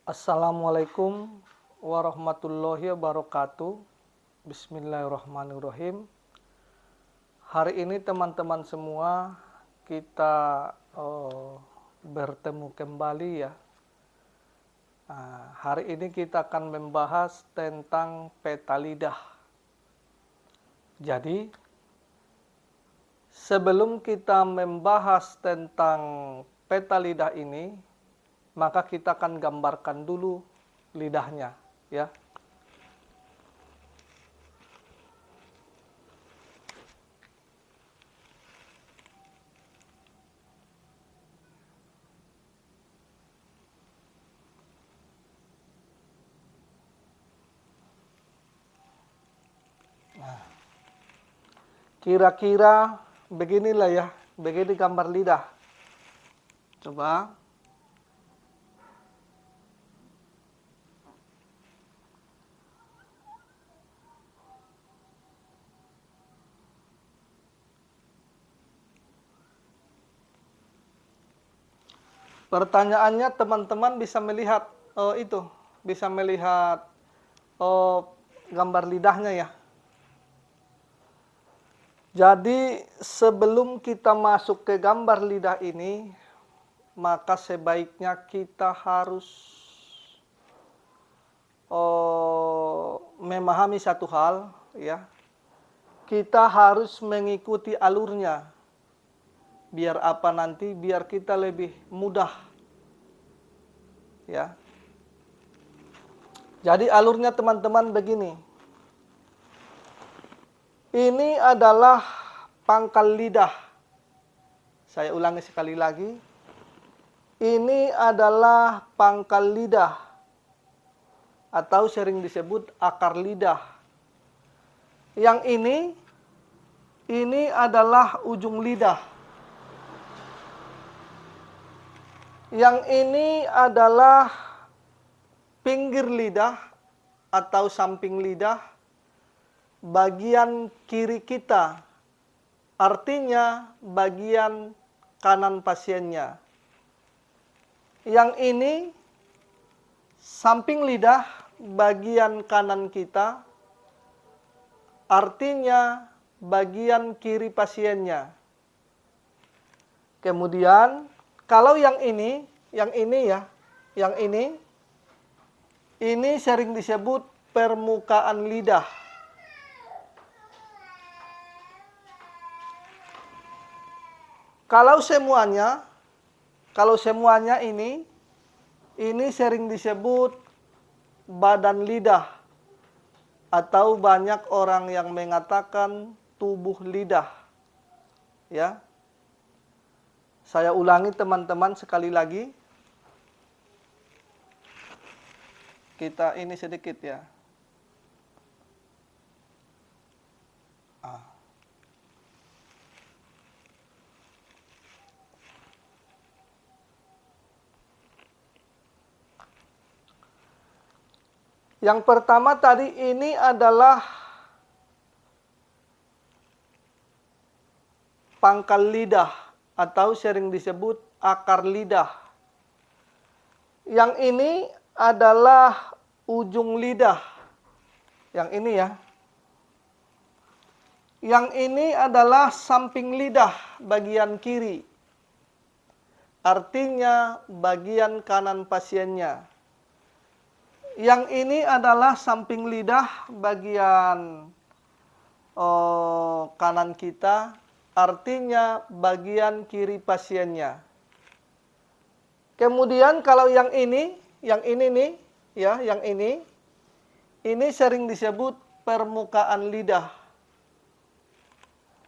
Assalamualaikum warahmatullahi wabarakatuh. Bismillahirrahmanirrahim. Hari ini teman-teman semua kita bertemu kembali ya. Hari ini kita akan membahas tentang peta lidah. Jadi sebelum kita membahas tentang peta lidah ini, maka kita akan gambarkan dulu lidahnya ya. Kira-kira beginilah ya, begini gambar lidah. Coba. Pertanyaannya teman-teman bisa melihat bisa melihat gambar lidahnya ya. Jadi sebelum kita masuk ke gambar lidah ini, maka sebaiknya kita harus memahami satu hal ya. Kita harus mengikuti alurnya. Biar apa nanti? Biar kita lebih mudah ya. Jadi alurnya teman-teman begini. Ini adalah pangkal lidah. Saya ulangi sekali lagi. Ini adalah pangkal lidah atau sering disebut akar lidah. Yang ini adalah ujung lidah. Yang ini adalah pinggir lidah atau samping lidah, bagian kiri kita, artinya bagian kanan pasiennya. Yang ini samping lidah, bagian kanan kita, artinya bagian kiri pasiennya. Kemudian kalau yang ini ya, yang ini sering disebut permukaan lidah. Kalau semuanya ini sering disebut badan lidah atau banyak orang yang mengatakan tubuh lidah. Ya. Saya ulangi teman-teman sekali lagi. Kita ini sedikit ya. Yang pertama tadi ini adalah pangkal lidah atau sering disebut akar lidah. Yang ini adalah ujung lidah. Yang ini ya. Yang ini adalah samping lidah bagian kiri. Artinya bagian kanan pasiennya. Yang ini adalah samping lidah bagian kanan kita, artinya bagian kiri pasiennya. Kemudian kalau yang ini nih, ya, yang ini sering disebut permukaan lidah.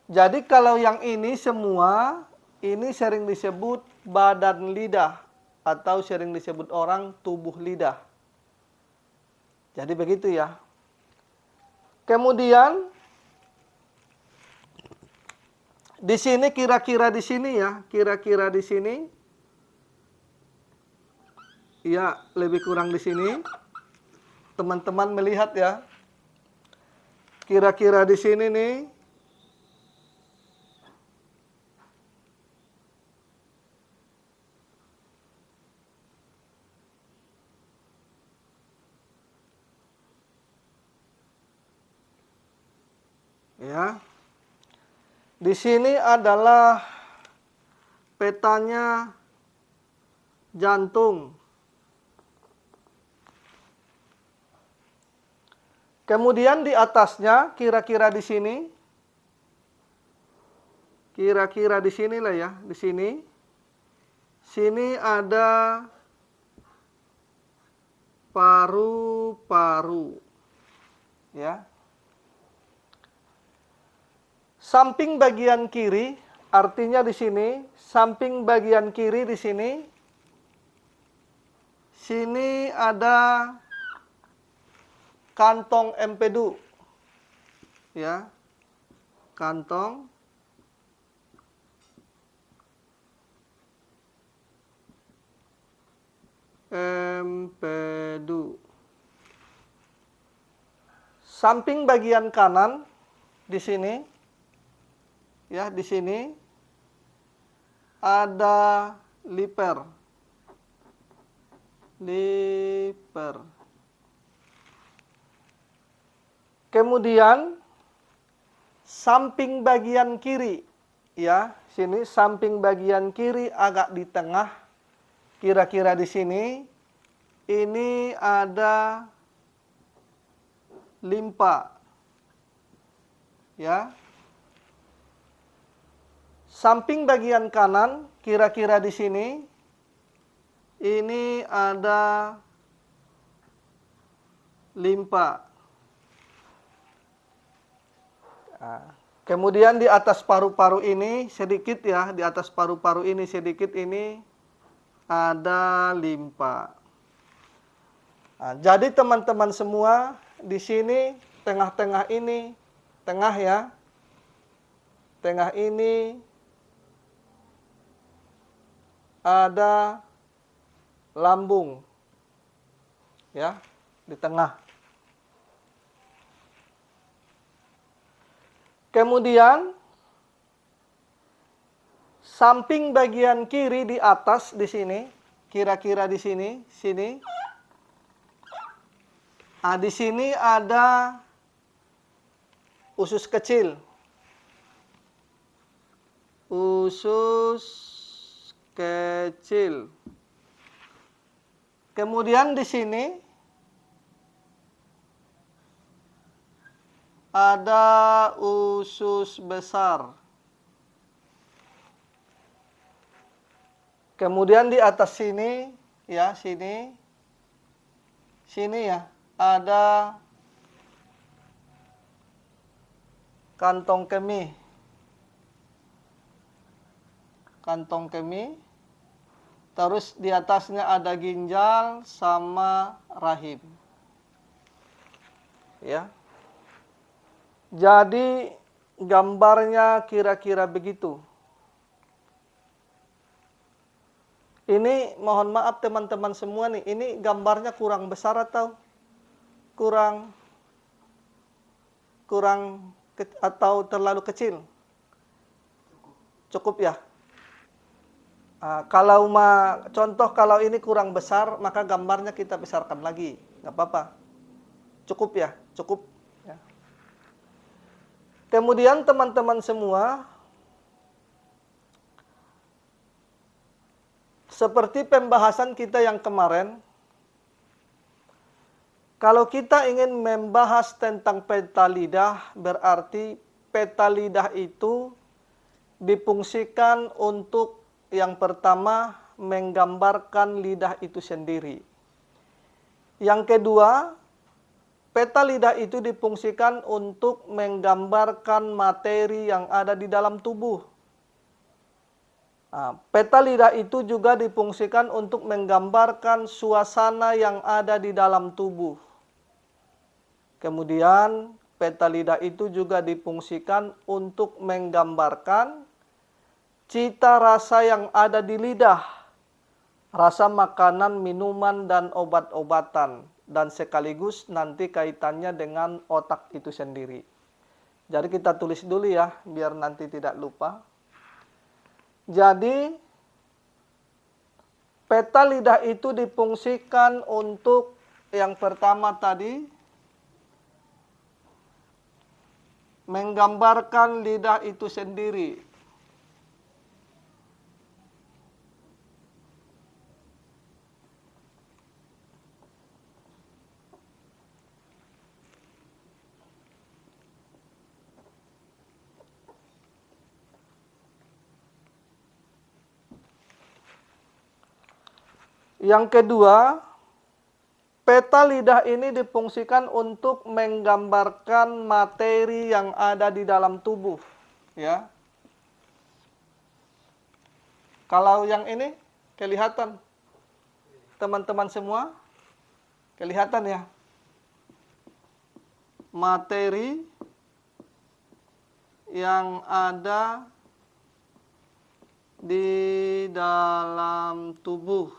Jadi kalau yang ini semua, ini sering disebut badan lidah atau sering disebut orang tubuh lidah. Jadi begitu ya. Kemudian di sini kira-kira di sini ya, kira-kira di sini. Ya, lebih kurang di sini. Teman-teman melihat ya. Kira-kira di sini nih. Ya. Di sini adalah petanya jantung. Kemudian di atasnya kira-kira di sini, kira-kira di sinilah ya, di sini. Sini ada paru-paru. Ya. Samping bagian kiri, artinya di sini, samping bagian kiri di sini. Sini ada kantong empedu. Ya. Kantong empedu. Samping bagian kanan di sini, ya di sini ada liper. Liper. Kemudian samping bagian kiri, ya sini samping bagian kiri agak di tengah, kira-kira di sini, ini ada limpa, ya. Samping bagian kanan, kira-kira di sini, ini ada limpa. Nah, kemudian di atas paru-paru ini sedikit ya, di atas paru-paru ini sedikit ini ada limpa. Nah, jadi teman-teman semua di sini tengah-tengah ini, tengah ya, tengah ini ada lambung, ya, di tengah. Kemudian samping bagian kiri di atas di sini, kira-kira di sini, sini. Nah, di sini ada usus kecil. Usus kecil. Kemudian di sini ada usus besar. Kemudian di atas sini, ya sini, sini ya, ada kantong kemih. Kantong kemih. Terus di atasnya ada ginjal sama rahim. Ya. Jadi gambarnya kira-kira begitu. Ini mohon maaf teman-teman semua nih, ini gambarnya kurang besar atau kurang atau terlalu kecil? Cukup ya? Kalau contoh kalau ini kurang besar, maka gambarnya kita besarkan lagi, nggak apa-apa. Cukup ya, cukup. Ya. Kemudian teman-teman semua, seperti pembahasan kita yang kemarin, kalau kita ingin membahas tentang peta lidah, berarti peta lidah itu difungsikan untuk yang pertama, menggambarkan lidah itu sendiri. Yang kedua, peta lidah itu difungsikan untuk menggambarkan materi yang ada di dalam tubuh. Nah, peta lidah itu juga difungsikan untuk menggambarkan suasana yang ada di dalam tubuh. Kemudian, peta lidah itu juga difungsikan untuk menggambarkan cita rasa yang ada di lidah, rasa makanan, minuman, dan obat-obatan, dan sekaligus nanti kaitannya dengan otak itu sendiri. Jadi kita tulis dulu ya, biar nanti tidak lupa. Jadi, peta lidah itu difungsikan untuk yang pertama tadi, menggambarkan lidah itu sendiri. Yang kedua, peta lidah ini difungsikan untuk menggambarkan materi yang ada di dalam tubuh, ya. Kalau yang ini kelihatan, teman-teman semua, kelihatan ya. Materi yang ada di dalam tubuh.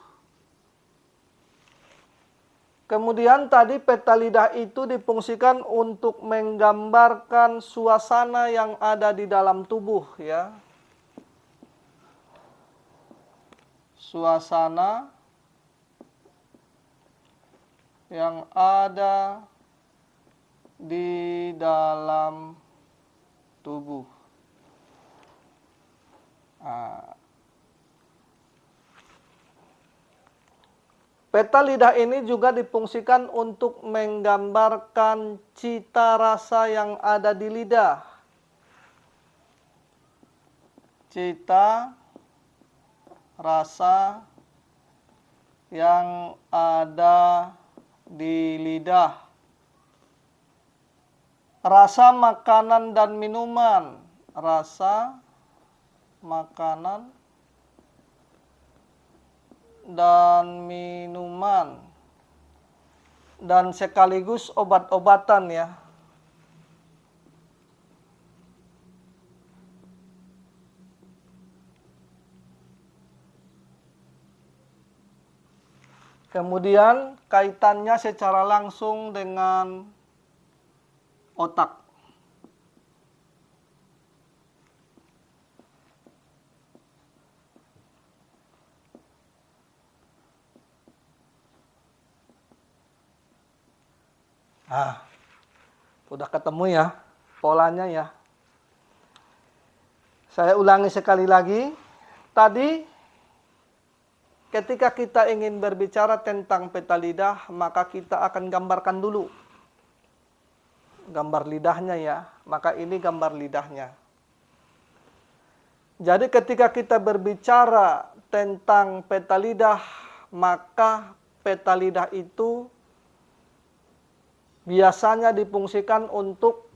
Kemudian tadi peta lidah itu difungsikan untuk menggambarkan suasana yang ada di dalam tubuh, ya. Suasana yang ada di dalam tubuh. Peta lidah ini juga difungsikan untuk menggambarkan cita rasa yang ada di lidah. Cita rasa yang ada di lidah. Rasa makanan dan minuman. Rasa makanan dan minuman, dan sekaligus obat-obatan, ya. Kemudian kaitannya secara langsung dengan otak. Udah ketemu ya polanya ya. Saya ulangi sekali lagi. Tadi ketika kita ingin berbicara tentang peta lidah, maka kita akan gambarkan dulu gambar lidahnya ya. Maka ini gambar lidahnya. Jadi ketika kita berbicara tentang peta lidah, maka peta lidah itu biasanya difungsikan untuk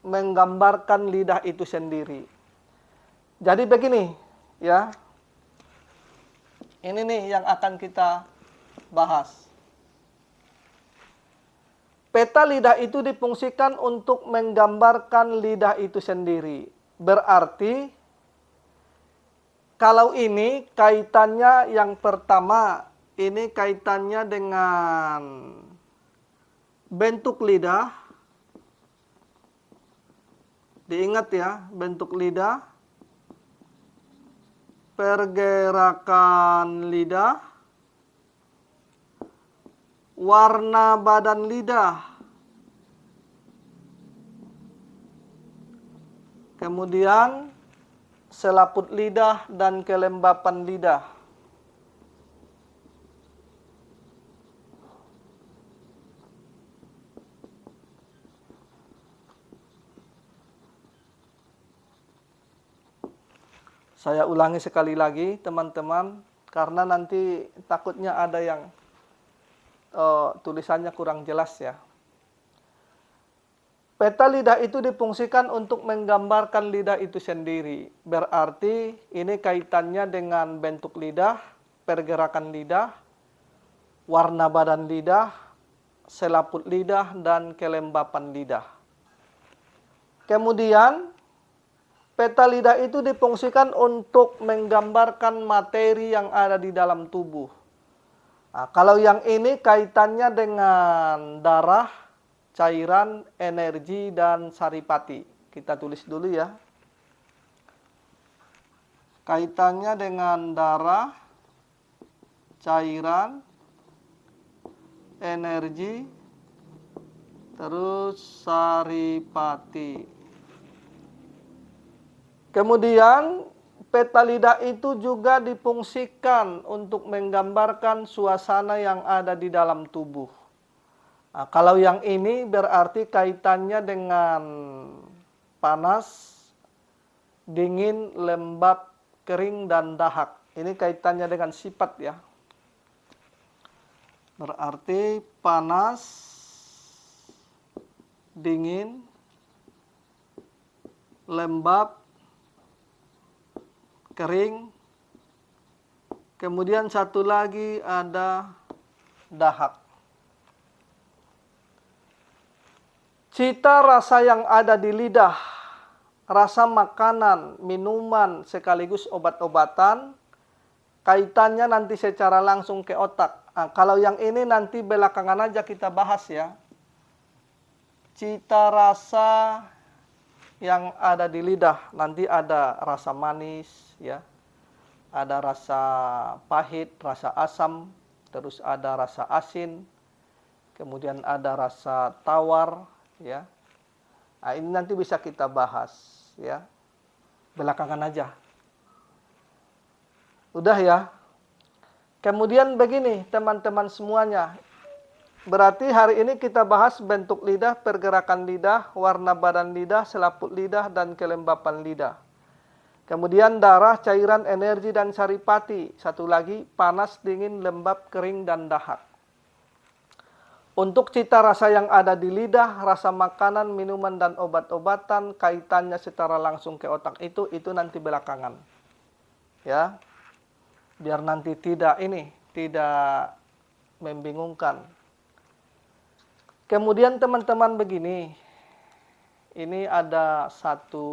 menggambarkan lidah itu sendiri. Jadi begini, ya. Ini nih yang akan kita bahas. Peta lidah itu difungsikan untuk menggambarkan lidah itu sendiri. Berarti, kalau ini kaitannya yang pertama, ini kaitannya dengan bentuk lidah. Diingat ya, bentuk lidah, pergerakan lidah, warna badan lidah, kemudian selaput lidah dan kelembapan lidah. Saya ulangi sekali lagi teman-teman, karena nanti takutnya ada yang tulisannya kurang jelas ya. Peta lidah itu difungsikan untuk menggambarkan lidah itu sendiri. Berarti ini kaitannya dengan bentuk lidah, pergerakan lidah, warna badan lidah, selaput lidah, dan kelembapan lidah. Kemudian, peta lidah itu difungsikan untuk menggambarkan materi yang ada di dalam tubuh. Nah, kalau yang ini kaitannya dengan darah, cairan, energi, dan saripati. Kita tulis dulu ya. Kaitannya dengan darah, cairan, energi, terus Saripati. Kemudian peta lidah itu juga difungsikan untuk menggambarkan suasana yang ada di dalam tubuh. Nah, kalau yang ini berarti kaitannya dengan panas, dingin, lembab, kering, dan dahak. Ini kaitannya dengan sifat ya. Berarti panas, dingin, lembab, kering. Kemudian satu lagi ada dahak. Cita rasa yang ada di lidah, rasa makanan, minuman, sekaligus obat-obatan, kaitannya nanti secara langsung ke otak. Nah, kalau yang ini nanti belakangan aja kita bahas ya. Cita rasa yang ada di lidah, nanti ada rasa manis ya. Ada rasa pahit, rasa asam, terus ada rasa asin, kemudian ada rasa tawar ya. Nah, ini nanti bisa kita bahas ya. Belakangan aja. Udah ya. Kemudian begini teman-teman semuanya. Berarti hari ini kita bahas bentuk lidah, pergerakan lidah, warna badan lidah, selaput lidah, dan kelembapan lidah. Kemudian darah, cairan, energi, dan saripati. Satu lagi, panas, dingin, lembab, kering, dan dahak. Untuk cita rasa yang ada di lidah, rasa makanan, minuman, dan obat-obatan, kaitannya secara langsung ke otak itu nanti belakangan. Ya, biar nanti tidak membingungkan. Kemudian teman-teman begini, ini ada satu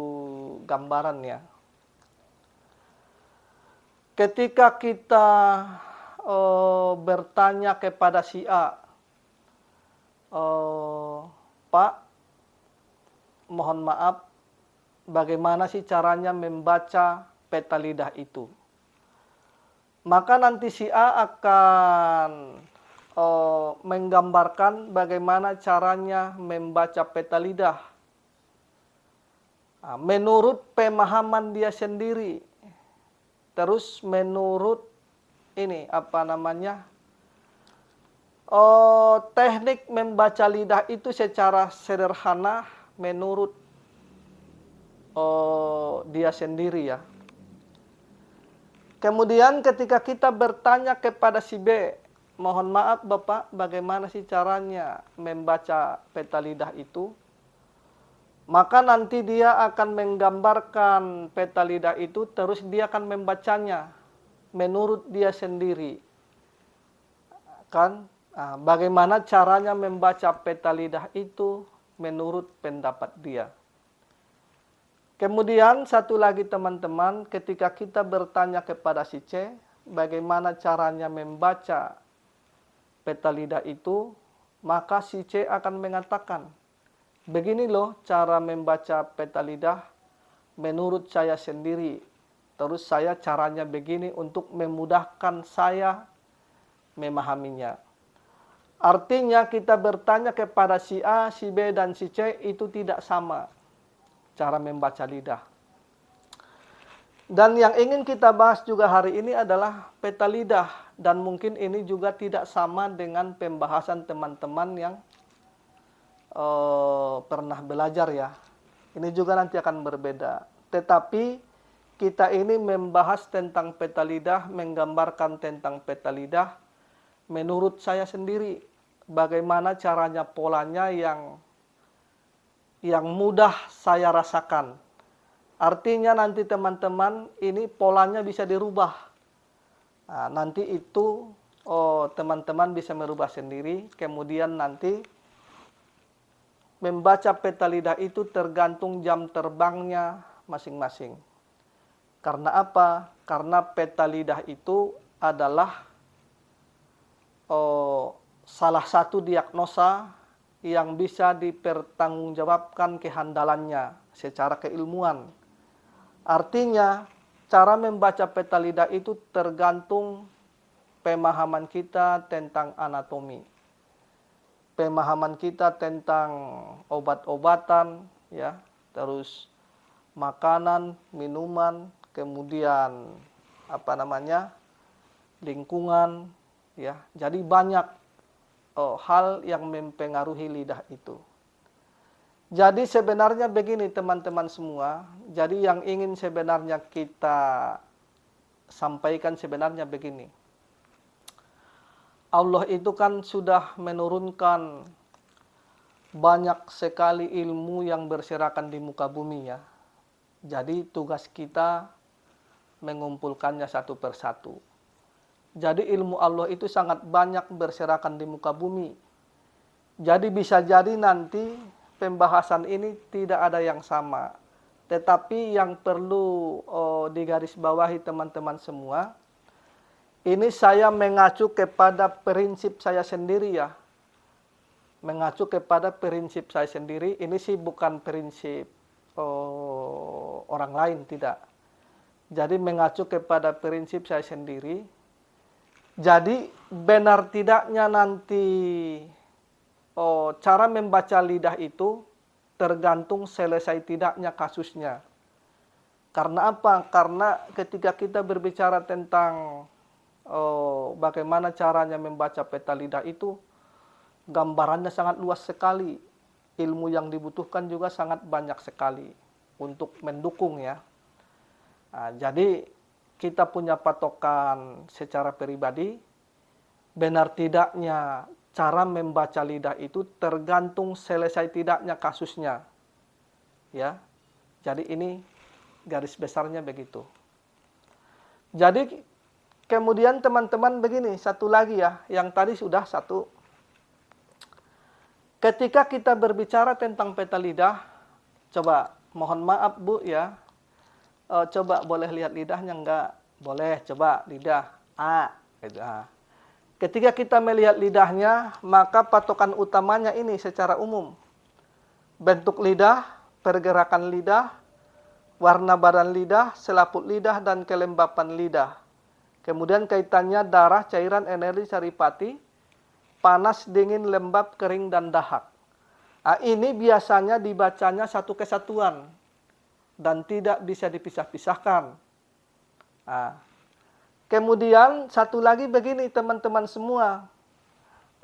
gambaran ya. Ketika kita bertanya kepada si A, Pak, mohon maaf, bagaimana sih caranya membaca peta lidah itu? Maka nanti si A akan menggambarkan bagaimana caranya membaca peta lidah. Nah, menurut pemahaman dia sendiri. Terus menurut teknik membaca lidah itu secara sederhana menurut dia sendiri ya. Kemudian ketika kita bertanya kepada si B, mohon maaf Bapak, bagaimana sih caranya membaca peta lidah itu? Maka nanti dia akan menggambarkan peta lidah itu, terus dia akan membacanya menurut dia sendiri. Kan? Nah, bagaimana caranya membaca peta lidah itu menurut pendapat dia. Kemudian satu lagi teman-teman, ketika kita bertanya kepada si C, bagaimana caranya membaca peta lidah itu, maka si C akan mengatakan, begini loh cara membaca peta lidah menurut saya sendiri. Terus saya caranya begini untuk memudahkan saya memahaminya. Artinya kita bertanya kepada si A, si B, dan si C itu tidak sama cara membaca lidah. Dan yang ingin kita bahas juga hari ini adalah peta lidah. Dan mungkin ini juga tidak sama dengan pembahasan teman-teman yang pernah belajar ya. Ini juga nanti akan berbeda. Tetapi kita ini membahas tentang peta lidah, menggambarkan tentang peta lidah. Menurut saya sendiri, bagaimana caranya, polanya yang mudah saya rasakan. Artinya nanti teman-teman ini polanya bisa dirubah. Nah, nanti itu teman-teman bisa merubah sendiri. Kemudian nanti membaca peta lidah itu tergantung jam terbangnya masing-masing. Karena apa? Karena peta lidah itu adalah salah satu diagnosa yang bisa dipertanggungjawabkan kehandalannya secara keilmuan. Artinya, cara membaca peta lidah itu tergantung pemahaman kita tentang anatomi. pemahaman kita tentang obat-obatan, ya, terus makanan, minuman, kemudian lingkungan, ya. Jadi banyak hal yang mempengaruhi lidah itu. Jadi sebenarnya begini teman-teman semua, jadi yang ingin sebenarnya kita sampaikan sebenarnya begini. Allah itu kan sudah menurunkan banyak sekali ilmu yang berserakan di muka bumi ya. Jadi tugas kita mengumpulkannya satu persatu. Jadi ilmu Allah itu sangat banyak berserakan di muka bumi. Jadi bisa jadi nanti pembahasan ini tidak ada yang sama. Tetapi yang perlu digarisbawahi teman-teman semua, ini saya mengacu kepada prinsip saya sendiri ya. Mengacu kepada prinsip saya sendiri, ini sih bukan prinsip orang lain, tidak. Jadi mengacu kepada prinsip saya sendiri. Jadi benar tidaknya nanti cara membaca lidah itu tergantung selesai tidaknya kasusnya. Karena apa? Karena ketika kita berbicara tentang bagaimana caranya membaca peta lidah itu, gambarannya sangat luas sekali. Ilmu yang dibutuhkan juga sangat banyak sekali untuk mendukung ya. Nah, jadi kita punya patokan secara pribadi, benar tidaknya cara membaca lidah itu tergantung selesai tidaknya kasusnya. Ya. Jadi ini garis besarnya begitu. Jadi kemudian teman-teman begini, satu lagi ya, yang tadi sudah satu. Ketika kita berbicara tentang peta lidah, coba mohon maaf Bu ya, coba boleh lihat lidahnya enggak? Boleh, coba lidah A. Gitu. Ketika kita melihat lidahnya, maka patokan utamanya ini secara umum. Bentuk lidah, pergerakan lidah, warna badan lidah, selaput lidah, dan kelembapan lidah. Kemudian kaitannya darah, cairan, energi, saripati, panas, dingin, lembab, kering, dan dahak. Nah, ini biasanya dibacanya satu kesatuan dan tidak bisa dipisah-pisahkan. Nah, kemudian satu lagi begini teman-teman semua.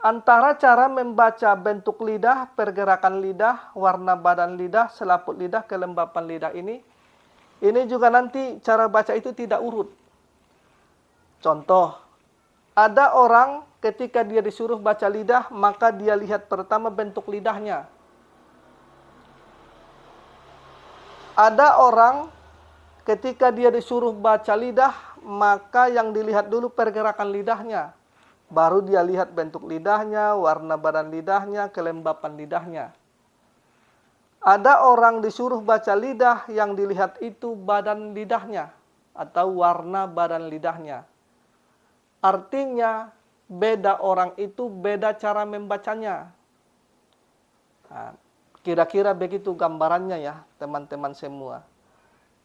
Antara cara membaca bentuk lidah, pergerakan lidah, warna badan lidah, selaput lidah, kelembapan lidah ini juga nanti cara baca itu tidak urut. Contoh, ada orang ketika dia disuruh baca lidah, maka dia lihat pertama bentuk lidahnya. Ada orang ketika dia disuruh baca lidah, maka yang dilihat dulu pergerakan lidahnya. Baru dia lihat bentuk lidahnya, warna badan lidahnya, kelembapan lidahnya. Ada orang disuruh baca lidah, yang dilihat itu badan lidahnya atau warna badan lidahnya. Artinya beda orang itu beda cara membacanya. Nah, kira-kira begitu gambarannya ya teman-teman semua.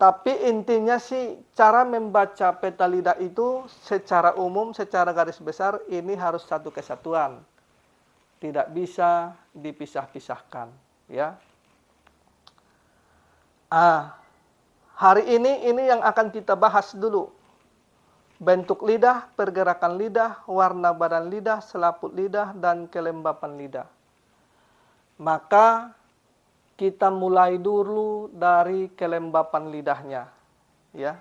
Tapi intinya sih cara membaca peta lidah itu secara umum, secara garis besar ini harus satu kesatuan. Tidak bisa dipisah-pisahkan ya. Hari ini yang akan kita bahas dulu. Bentuk lidah, pergerakan lidah, warna badan lidah, selaput lidah, dan kelembapan lidah. Maka kita mulai dulu dari kelembapan lidahnya, ya.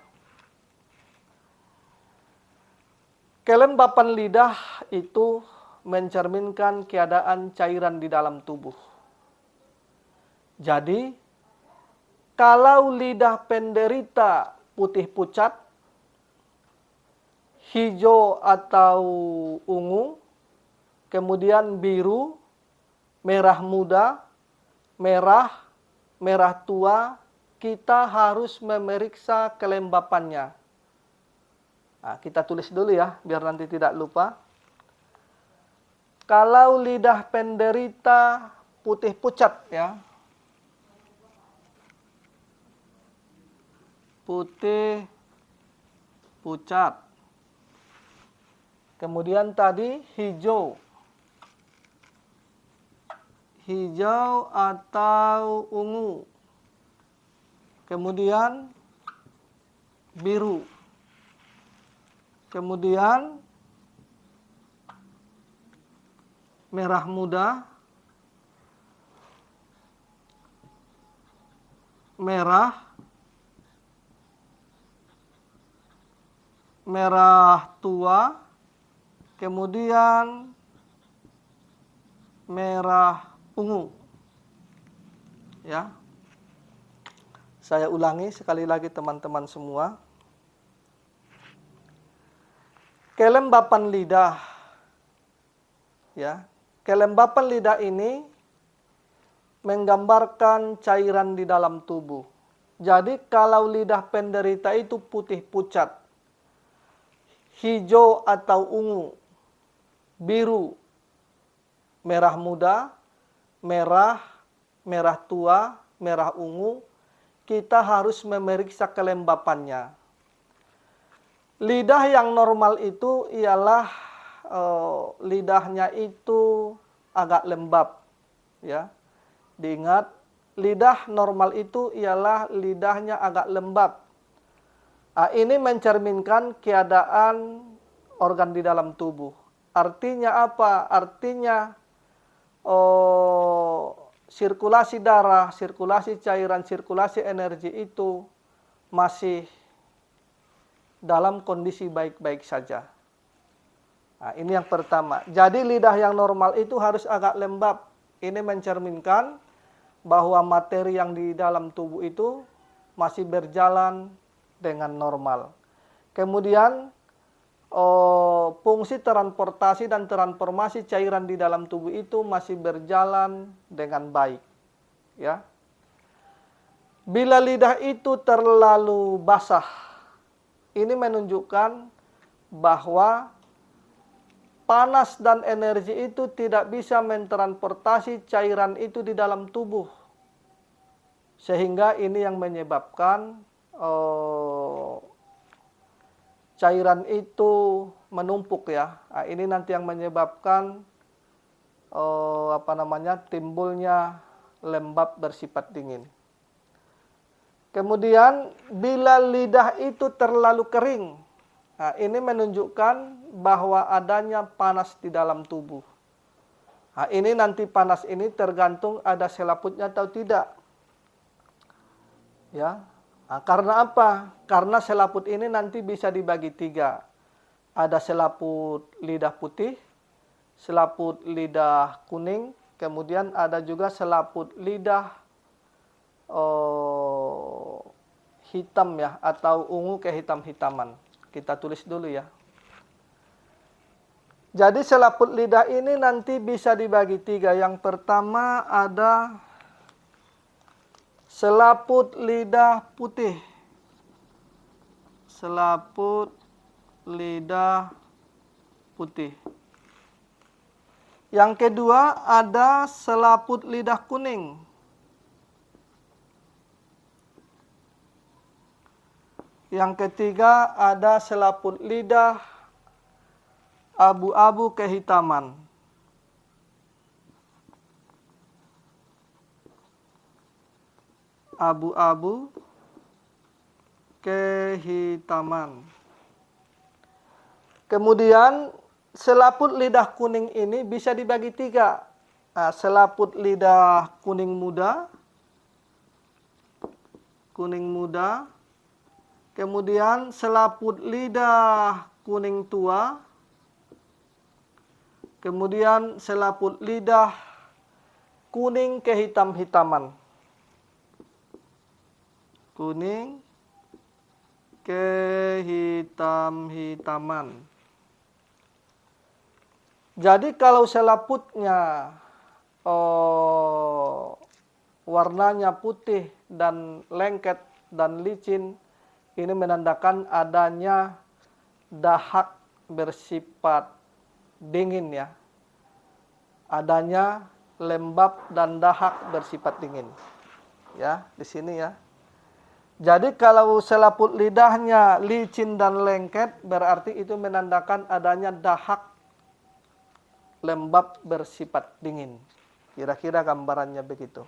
Kelembapan lidah itu mencerminkan keadaan cairan di dalam tubuh. Jadi, kalau lidah penderita putih pucat, hijau atau ungu, kemudian biru, merah muda, merah tua, kita harus memeriksa kelembapannya. Nah, kita tulis dulu ya, biar nanti tidak lupa. Kalau lidah penderita putih pucat ya, putih pucat. Kemudian tadi hijau. hijau atau ungu. Kemudian biru. Kemudian merah muda, merah, merah tua, kemudian merah ungu. Ya. Saya ulangi sekali lagi teman-teman semua. Kelembapan lidah. Ya. Kelembapan lidah ini menggambarkan cairan di dalam tubuh. Jadi kalau lidah penderita itu putih pucat, hijau atau ungu, biru, merah muda, merah, merah tua, merah ungu, kita harus memeriksa kelembapannya. Lidah yang normal itu ialah lidahnya itu agak lembab, ya. Diingat, lidah normal itu ialah lidahnya agak lembab. Ini mencerminkan keadaan organ di dalam tubuh. Artinya apa? Artinya sirkulasi darah, sirkulasi cairan, sirkulasi energi itu masih dalam kondisi baik-baik saja. Nah, ini yang pertama. Jadi lidah yang normal itu harus agak lembab. Ini mencerminkan bahwa materi yang di dalam tubuh itu masih berjalan dengan normal. Kemudian fungsi transportasi dan transformasi cairan di dalam tubuh itu masih berjalan dengan baik. Ya. Bila lidah itu terlalu basah, ini menunjukkan bahwa panas dan energi itu tidak bisa mentransportasi cairan itu di dalam tubuh. Sehingga ini yang menyebabkan cairan itu menumpuk ya. Nah, ini nanti yang menyebabkan timbulnya lembab bersifat dingin. Kemudian bila lidah itu terlalu kering, nah, ini menunjukkan bahwa adanya panas di dalam tubuh. Nah, ini nanti panas ini tergantung ada selaputnya atau tidak. Ya. Nah, karena apa? Karena selaput ini nanti bisa dibagi 3. Ada selaput lidah putih, selaput lidah kuning, kemudian ada juga selaput lidah hitam ya, atau ungu kehitam-hitaman. Kita tulis dulu ya. Jadi selaput lidah ini nanti bisa dibagi 3. Yang pertama ada selaput lidah putih. Selaput lidah putih. Yang kedua ada selaput lidah kuning. Yang ketiga ada selaput lidah abu-abu kehitaman. Abu-abu kehitaman. Kemudian selaput lidah kuning ini bisa dibagi 3. Nah, selaput lidah kuning muda, kemudian selaput lidah kuning tua, kemudian selaput lidah kuning kehitam-hitaman. Kuning kehitam-hitaman. Jadi kalau selaputnya warnanya putih dan lengket dan licin, ini menandakan adanya dahak bersifat dingin ya. Adanya lembab dan dahak bersifat dingin. Ya, di sini ya. Jadi kalau selaput lidahnya licin dan lengket, berarti itu menandakan adanya dahak lembab bersifat dingin. Kira-kira gambarannya begitu.